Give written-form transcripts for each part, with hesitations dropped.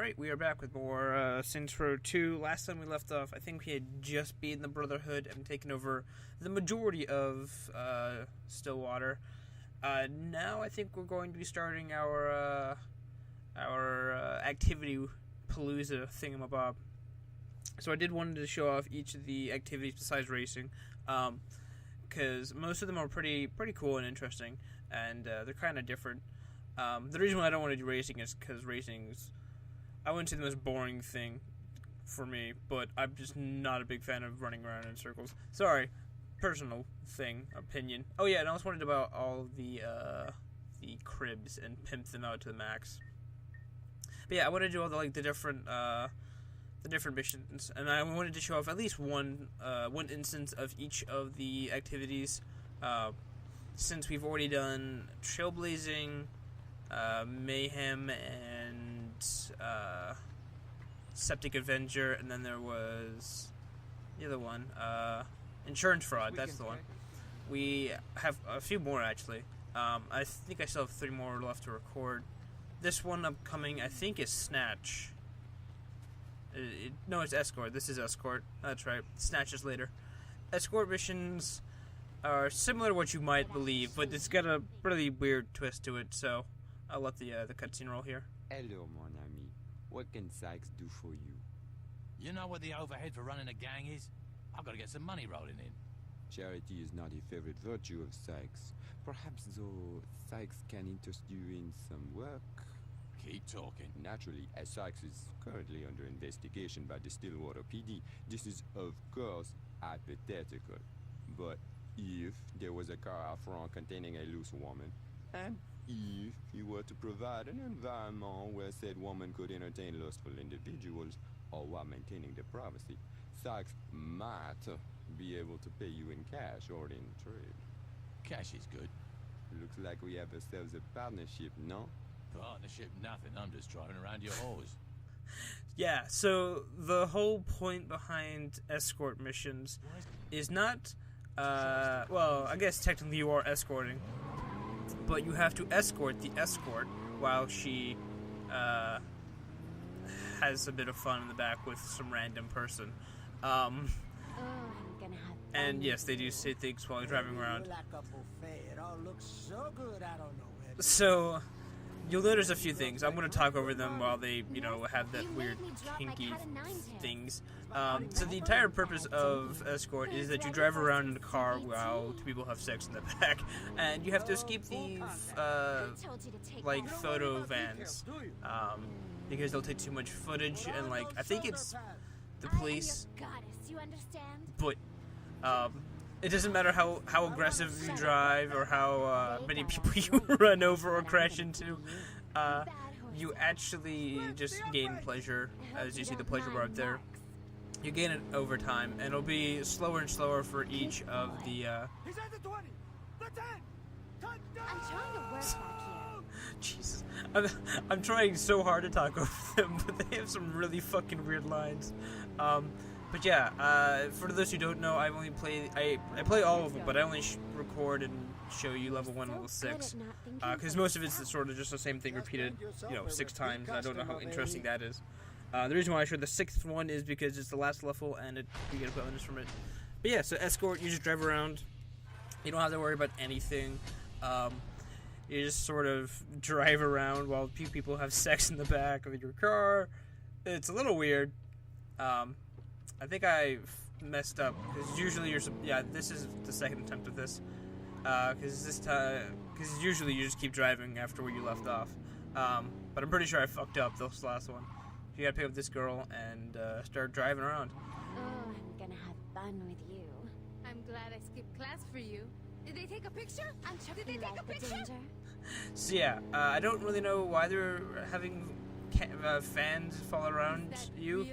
Alright, we are back with more Saints Row 2. Last time we left off, I think we had just beaten the Brotherhood and taken over the majority of Stillwater. Now I think we're going to be starting our activity Pallooza thingamabob. So I did wanted to show off each of the activities besides racing, because most of them are pretty cool and interesting, and they're kind of different. The reason why I don't want to do racing is because racing's, I wouldn't say the most boring thing for me, but I'm just not a big fan of running around in circles. Sorry, personal opinion. Oh yeah, and I also wanted about all the cribs and pimp them out to the max. But yeah, I wanted to do all the different missions, and I wanted to show off at least one instance of each of the activities. Since we've already done Trailblazing, Mayhem, and Septic Avenger, and then there was the other one, Insurance Fraud. That's the one. We have a few more actually. I think I still have 3 more left to record. This one upcoming, I think, is Snatch. No, it's Escort. This is Escort. That's right. Snatch is later. Escort missions are similar to what you might believe, but it's got a really weird twist to it, so I'll let the cutscene roll here. Hello, mon ami. What can Sykes do for you? You know what the overhead for running a gang is? I've got to get some money rolling in. Charity is not a favorite virtue of Sykes. Perhaps, though, Sykes can interest you in some work? Keep talking. Naturally, as Sykes is currently under investigation by the Stillwater PD, this is, of course, hypothetical. But if there was a car out front containing a loose woman, and if you were to provide an environment where said woman could entertain lustful individuals, all while maintaining their privacy, Sykes might be able to pay you in cash or in trade. Cash is good. Looks like we have ourselves a partnership, no? Partnership nothing, I'm just driving around your horse. Yeah, so the whole point behind escort missions is not, well, I guess technically you are escorting, but you have to escort the escort while she has a bit of fun in the back with some random person. And yes, they do say things while you're driving around. So you'll notice a few things. I'm going to talk over them while they, have that weird kinky things. So the entire purpose of Escort is that you drive around in a car while 2 people have sex in the back, and you have to escape these, photo vans, because they'll take too much footage, and, I think it's the police, but, it doesn't matter how aggressive you drive or how many people you run over or crash into. You actually just gain pleasure, as you see the pleasure bar up there. You gain it over time, and it'll be slower and slower for each of the. He's at the 20. The 10. I'm trying to work back here. Jesus, I'm trying so hard to talk over them, but they have some really fucking weird lines. But yeah, for those who don't know, I play all of them, but I only record and show you level 1 and level 6, because most of it's sort of just the same thing repeated, 6 times, and I don't know how interesting that is. The reason why I showed the 6th one is because it's the last level, and you get a bonus from it. But yeah, so Escort, you just drive around, you don't have to worry about anything, you just sort of drive around while people have sex in the back of your car. It's a little weird. I think I messed up, because usually this is the second attempt of this, because usually you just keep driving after where you left off, but I'm pretty sure I fucked up this last one. You gotta pick up this girl and start driving around. Oh, I'm gonna have fun with you. I'm glad I skipped class for you. Did they take a picture? Did they take a picture? So yeah, I don't really know why they're having fans fall around you.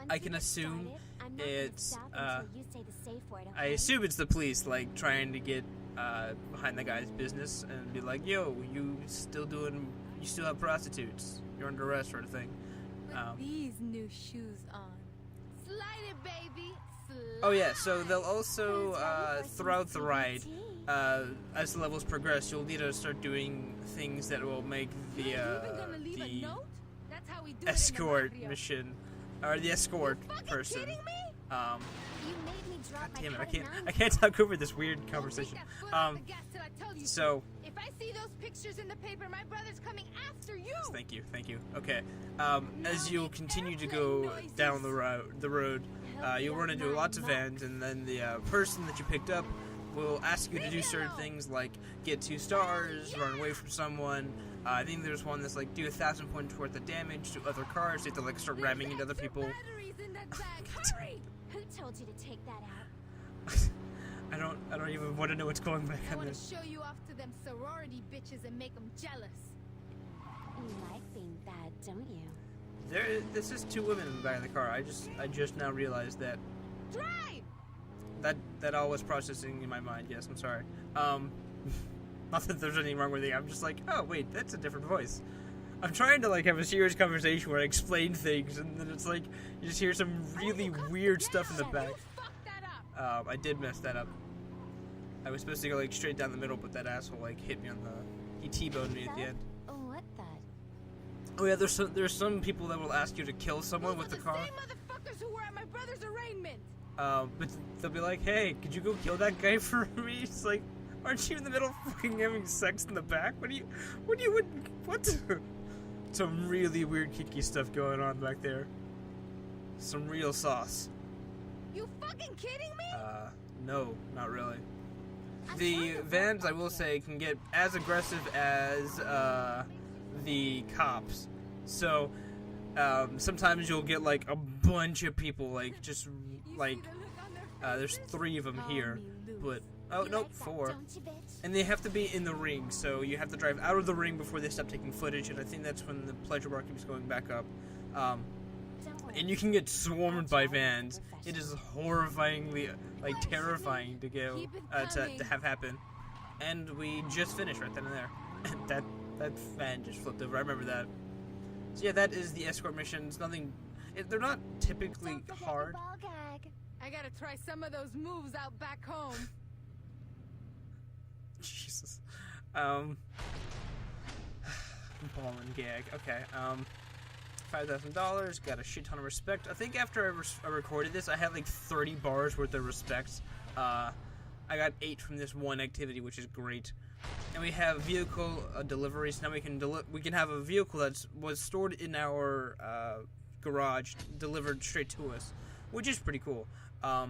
I can assume it's, I assume it's the police, trying to get, behind the guy's business and be like, yo, you still have prostitutes, you're under arrest, sort of thing. These new shoes on. Slide it, baby. Slide. Oh yeah, so they'll also, throughout the ride, as the levels progress, you'll need to start doing things that will make the how we do it in the escort barrio. mission, or the escort You fucking person. kidding me? You made me drop God my damn it! cutting I knife. can't talk over this weird Don't take conversation. that foot off the gas till I tell you So. to. If I see those pictures in the paper, my brother's coming after you. Thank you. Okay. As you'll continue to go down the road, you'll run into lots of vans, and then the person that you picked up will ask you to do certain things like get 2 stars, run away from someone. I think there's one that's like do 1,000 points worth of damage to other cars. You have to like start ramming into other people. Batteries in that bag. Hurry! Who told you to take that out? I don't even want to know what's going back I on want this. to show you off to them sorority bitches and make them jealous. You like being bad, don't you? This is 2 women in the back of the car. I just now realized that. Drive! That all was processing in my mind. Yes, I'm sorry. Not that there's anything wrong with it. I'm just like, oh wait, that's a different voice. I'm trying to like have a serious conversation where I explain things, and then it's like you just hear some really weird stuff in the back. You fucked that up. I did mess that up. I was supposed to go like straight down the middle, but that asshole like hit me on the. He T-boned me at the end. What the? Oh yeah, there's some people that will ask you to kill someone with the car. Same motherfuckers who were at my brother's arraignment. But they'll be like, hey, could you go kill that guy for me? It's like, aren't you in the middle of fucking having sex in the back? What? Some really weird kinky stuff going on back there. Some real sauce. You fucking kidding me? No, not really. The vans, I will say, can get as aggressive as, the cops. So, sometimes you'll get, like, a bunch of people, like, just, like, there's 3 of them here, but, oh, You nope, like that, 4. don't you, bitch? And they have to be in the ring, so you have to drive out of the ring before they stop taking footage, and I think that's when the pleasure bar keeps going back up. Don't worry. And you can get swarmed by vans. It is horrifyingly, like, terrifying to go, to have happen. And we just finished right then and there. that van just flipped over. I remember that. So yeah, that is the escort missions. Nothing. They're not typically Don't forget hard. the ball gag. I gotta try some of those moves out back home. Jesus. Ball and gag. Okay. $5,000. Got a shit ton of respect. I think after I recorded this, I had like 30 bars worth of respect. I got 8 from this one activity, which is great. And we have vehicle deliveries. Now we can have a vehicle that was stored in our garage delivered straight to us, which is pretty cool. I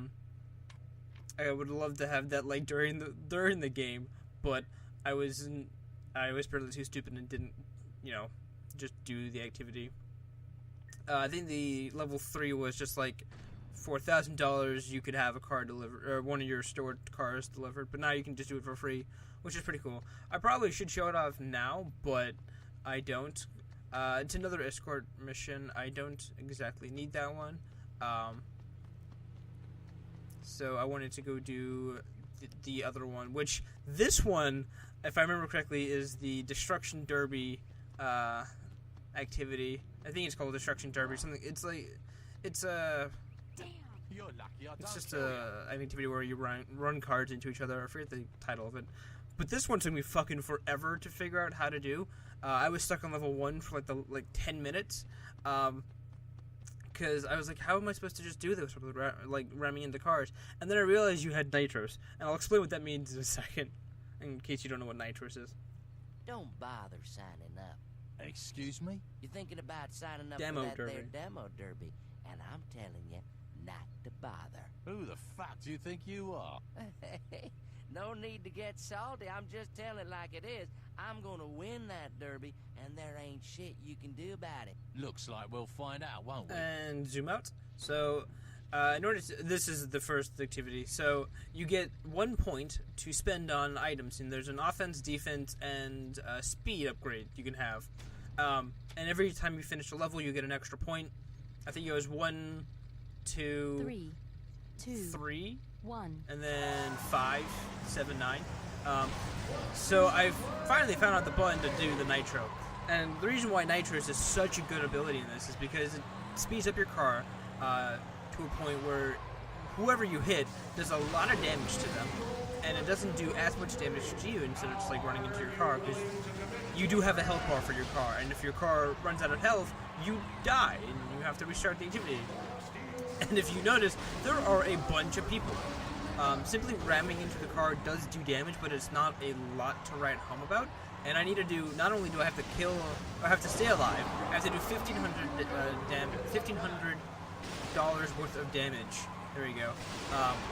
would love to have that like during the game, but I was barely too stupid and didn't, just do the activity. I think the level 3 was just like for $1,000 you could have a car delivered, or one of your stored cars delivered, but now you can just do it for free, which is pretty cool. I probably should show it off now, but I don't. It's another escort mission. I don't exactly need that one. So I wanted to go do the other one, which this one, if I remember correctly, is the Destruction Derby activity. I think it's called Destruction Derby. Something. It's You're lucky I it's don't just kill you. an activity where you run cars into each other. I forget the title of it. But this one took me fucking forever to figure out how to do. I was stuck on level 1 for like 10 minutes. Because I was like, how am I supposed to just do this with ramming into cars? And then I realized you had nitros. And I'll explain what that means in a second, in case you don't know what nitros is. Don't bother signing up. Excuse me? You're thinking about signing up Demo for that derby. there demo derby, and I'm telling you not to bother. Who the fuck do you think you are? No need to get salty. I'm just telling it like it is. I'm gonna win that derby, and there ain't shit you can do about it. Looks like we'll find out, won't we? And zoom out. So, in order to, this is the first activity. So you get 1 point to spend on items, and there's an offense, defense, and speed upgrade you can have. And every time you finish a level, you get an extra point. I think it was 1, 2, 3, 2, 3, 1. and then 5, 7, 9. So I finally found out the button to do the Nitro. And the reason why Nitro is such a good ability in this is because it speeds up your car to a point where whoever you hit does a lot of damage to them. And it doesn't do as much damage to you instead of just like running into your car, because you do have a health bar for your car. And if your car runs out of health, you die and you have to restart the activity. And if you notice, there are a bunch of people. Simply ramming into the car does do damage, but it's not a lot to write home about. And I need to do, not only do I have to kill, or have to stay alive, I have to do $1,500 worth of damage. There you go.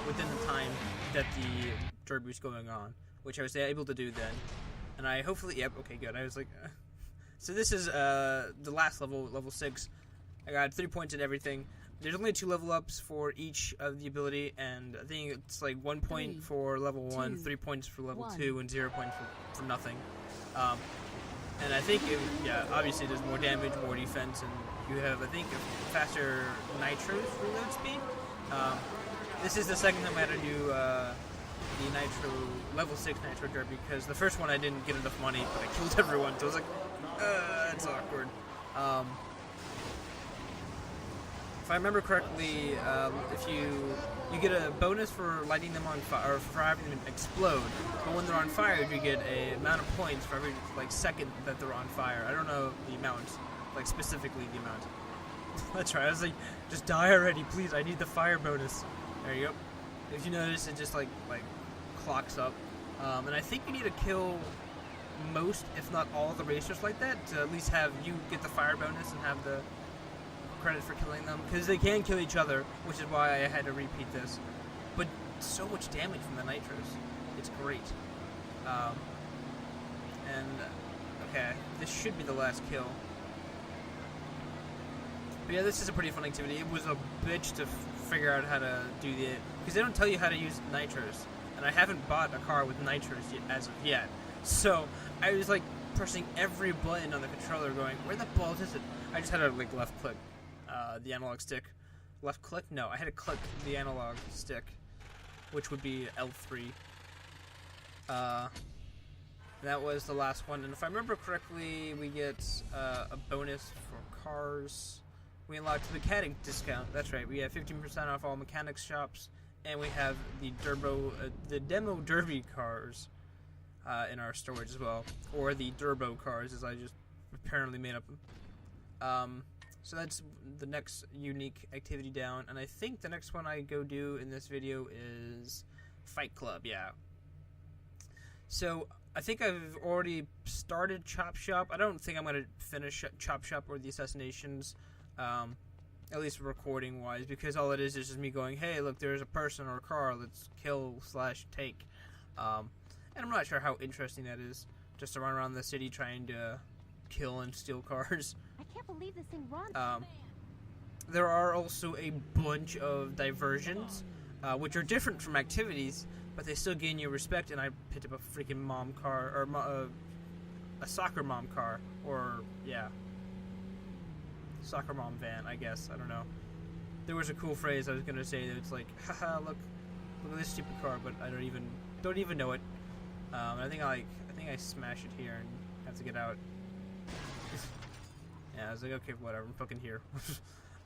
Within the time that the derby's going on, which I was able to do then. And I hopefully, yep, okay, good. I was like, so this is the last level, level 6. I got 3 points in everything. There's only 2 level ups for each of the ability, and I think it's like 1 point for level 1, 3 points for level 2, and 0 points for nothing. And I think, yeah, obviously there's more damage, more defense, and you have, I think, a faster Nitro reload speed. This is the second time I had to do the Nitro, level 6 Nitro Derby, because the first one I didn't get enough money, but I killed everyone, so I was like, that's awkward. If I remember correctly, if you get a bonus for lighting them on fire, or for having them explode, but when they're on fire, you get a amount of points for every second that they're on fire. I don't know the amount, specifically the amount. That's right. I was like, just die already, please. I need the fire bonus. There you go. If you notice, it just like clocks up, and I think you need to kill most, if not all, the racers like that to at least have you get the fire bonus and have the credit for killing them, because they can kill each other, which is why I had to repeat this. But so much damage from the nitros, it's great. And okay, this should be the last kill. But yeah, this is a pretty fun activity. It was a bitch to figure out how to do because they don't tell you how to use nitros, and I haven't bought a car with nitros as of yet. So I was like pressing every button on the controller, going, "Where the balls is it?" I just had to left click the analog stick. Left click? No, I had to click the analog stick, which would be L3. That was the last one, and if I remember correctly, we get a bonus for cars. We unlocked the mechanic discount. That's right. We have 15% off all mechanics shops, and we have the demo derby cars in our storage as well, or the Durbo cars, as I just apparently made up. So that's the next unique activity down, and I think the next one I go do in this video is Fight Club. Yeah. So I think I've already started Chop Shop. I don't think I'm gonna finish Chop Shop or the Assassinations. At least recording wise, because all it is just me going, hey, look, there's a person or a car, let's kill/take. And I'm not sure how interesting that is, just to run around the city trying to kill and steal cars. I can't believe this thing runs. There are also a bunch of diversions, which are different from activities, but they still gain you respect. And I picked up a freaking mom car, or a soccer mom car, or yeah, soccer mom van, I guess. I don't know. There was a cool phrase I was gonna say that it's like, haha, look at this stupid car, but I don't even know it. I think I smash it here and have to get out. Yeah, I was like, okay, whatever, I'm fucking here.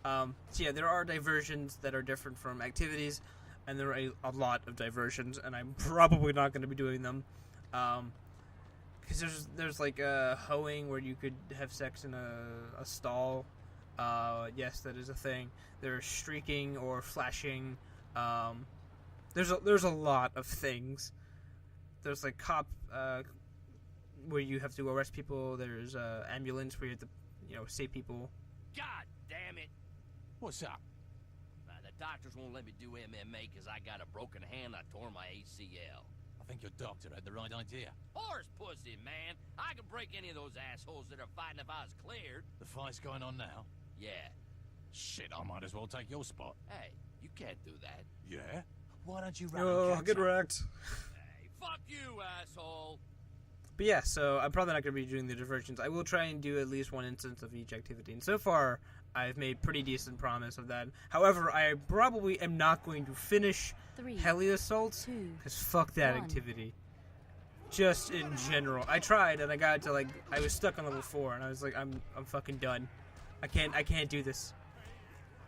So yeah, there are diversions that are different from activities, and there are a lot of diversions, and I'm probably not going to be doing them. Because there's like hoeing, where you could have sex in a stall. Yes, that is a thing. There's streaking or flashing. There's a lot of things. There's like cop, where you have to arrest people. There's ambulance where you have to, save people. God damn it! What's up? The doctors won't let me do MMA because I got a broken hand. I tore my ACL. I think your doctor had the right idea. Horse pussy, man. I could break any of those assholes that are fighting if I was cleared. The fight's going on now? Yeah. Shit, I might as well take your spot. Hey, you can't do that. Yeah? Why don't you run Oh, and get catch up? wrecked. Hey, fuck you, asshole. But yeah, so I'm probably not going to be doing the diversions. I will try and do at least one instance of each activity. And so far, I've made pretty decent promise of that. However, I probably am not going to finish 3, Heli Assault, 2, because fuck that 1. activity. Just in general. I tried, and I got to, I was stuck on level 4, and I was like, I'm fucking done. I can't do this.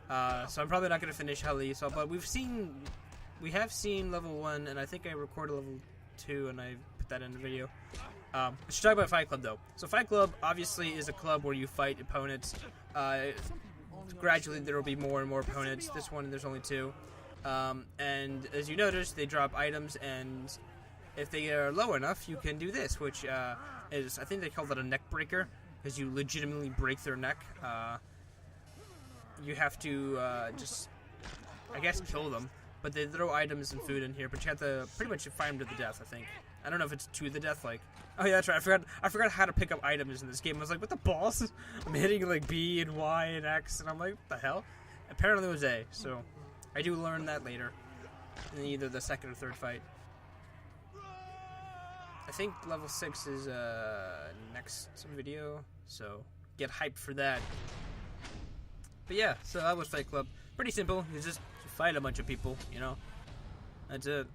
So I'm probably not going to finish Heli Assault, but we have seen level 1, and I think I recorded level 2, and I put that in the video. I should talk about Fight Club, though. So Fight Club, obviously, is a club where you fight opponents. Gradually, there will be more and more opponents. This one, there's only 2. And as you notice, they drop items, and if they are low enough, you can do this, which is, I think they call that a neck breaker, because you legitimately break their neck. You have to just, I guess, kill them. But they throw items and food in here, but you have to pretty much fight them to the death, I think. I don't know if it's to the death, like... Oh, yeah, that's right. I forgot how to pick up items in this game. I was like, what the balls? I'm hitting, like, B and Y and X, and I'm like, what the hell? Apparently it was A, so I do learn that later. In either the second or third fight. I think level 6 is, next video, so get hyped for that. But yeah, so that was Fight Club. Pretty simple. You just fight a bunch of people, you know? That's it.